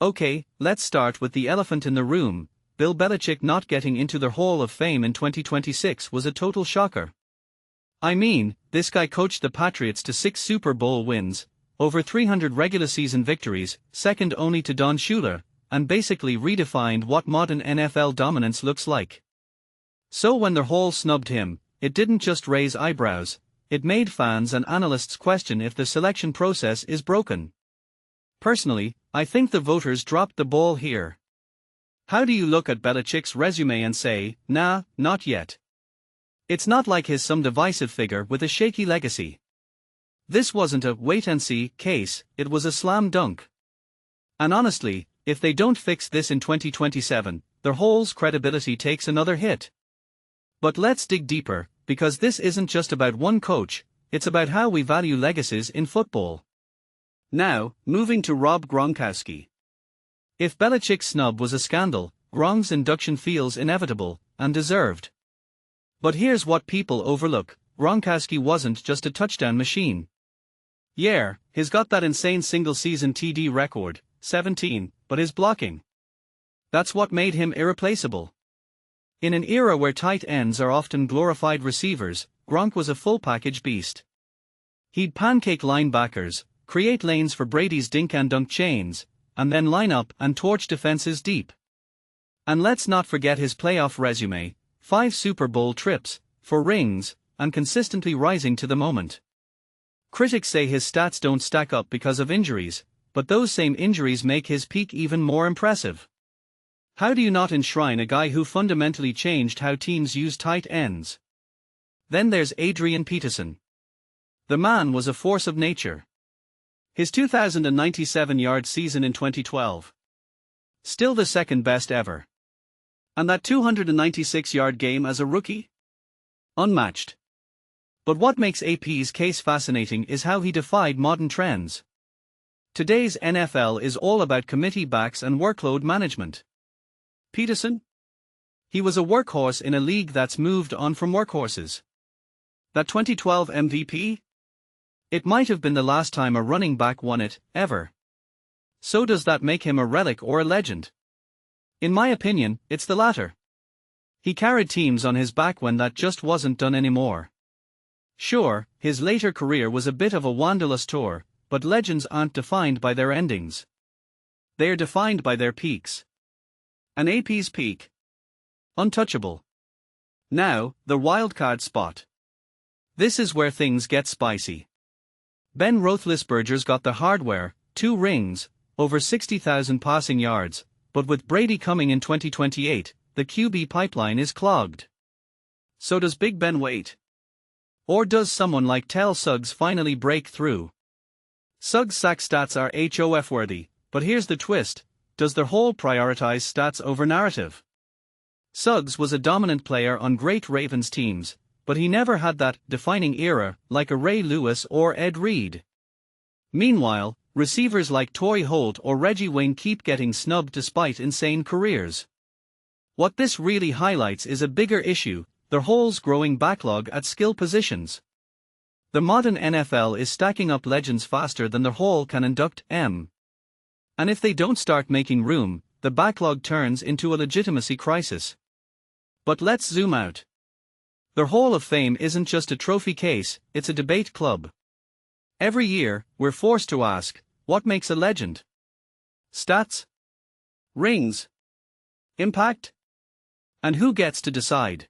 Okay, let's start with the elephant in the room. Bill Belichick not getting into the Hall of Fame in 2026 was a total shocker. I mean, this guy coached the Patriots to 6 Super Bowl wins, over 300 regular season victories, second only to Don Shula, and basically redefined what modern NFL dominance looks like. So when the Hall snubbed him, it didn't just raise eyebrows, it made fans and analysts question if the selection process is broken. Personally, I think the voters dropped the ball here. How do you look at Belichick's resume and say, nah, not yet? It's not like he's some divisive figure with a shaky legacy. This wasn't a wait-and-see case, it was a slam dunk. And honestly, if they don't fix this in 2027, their Hall's credibility takes another hit. But let's dig deeper, because this isn't just about one coach, it's about how we value legacies in football. Now, moving to Rob Gronkowski. If Belichick's snub was a scandal, Gronk's induction feels inevitable, and deserved. But here's what people overlook, Gronkowski wasn't just a touchdown machine. Yeah, he's got that insane single-season TD record, 17, but his blocking. That's what made him irreplaceable. In an era where tight ends are often glorified receivers, Gronk was a full-package beast. He'd pancake linebackers, create lanes for Brady's dink-and-dunk chains, and then line up and torch defenses deep. And let's not forget his playoff resume, 5 Super Bowl trips, 4 rings, and consistently rising to the moment. Critics say his stats don't stack up because of injuries, but those same injuries make his peak even more impressive. How do you not enshrine a guy who fundamentally changed how teams use tight ends? Then there's Adrian Peterson. The man was a force of nature. His 2,097-yard season in 2012. Still the second best ever. And that 296-yard game as a rookie? Unmatched. But what makes AP's case fascinating is how he defied modern trends. Today's NFL is all about committee backs and workload management. Peterson? He was a workhorse in a league that's moved on from workhorses. That 2012 MVP? It might have been the last time a running back won it, ever. So does that make him a relic or a legend? In my opinion, it's the latter. He carried teams on his back when that just wasn't done anymore. Sure, his later career was a bit of a wanderlust tour, but legends aren't defined by their endings. They're defined by their peaks. An AP's peak. Untouchable. Now, the wildcard spot. This is where things get spicy. Ben Roethlisberger's got the hardware, 2 rings, over 60,000 passing yards, but with Brady coming in 2028, the QB pipeline is clogged. So does Big Ben wait? Or does someone like Tell Suggs finally break through? Suggs' sack stats are HOF worthy, but here's the twist, does the Hall prioritize stats over narrative? Suggs was a dominant player on great Ravens teams, but he never had that defining era like a Ray Lewis or Ed Reed. Meanwhile, receivers like Torrey Holt or Reggie Wayne keep getting snubbed despite insane careers. What this really highlights is a bigger issue, the Hall's growing backlog at skill positions. The modern NFL is stacking up legends faster than the Hall can induct them. And if they don't start making room, the backlog turns into a legitimacy crisis. But let's zoom out. The Hall of Fame isn't just a trophy case, it's a debate club. Every year, we're forced to ask, what makes a legend? Stats? Rings? Impact? And who gets to decide?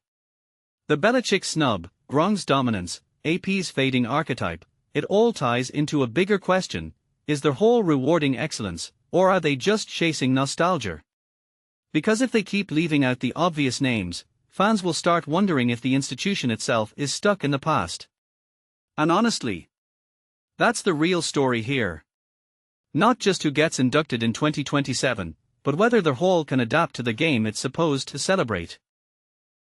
The Belichick snub, Gronk's dominance, AP's fading archetype, it all ties into a bigger question, is the Hall rewarding excellence, or are they just chasing nostalgia? Because if they keep leaving out the obvious names, fans will start wondering if the institution itself is stuck in the past. And honestly, that's the real story here. Not just who gets inducted in 2027, but whether the Hall can adapt to the game it's supposed to celebrate.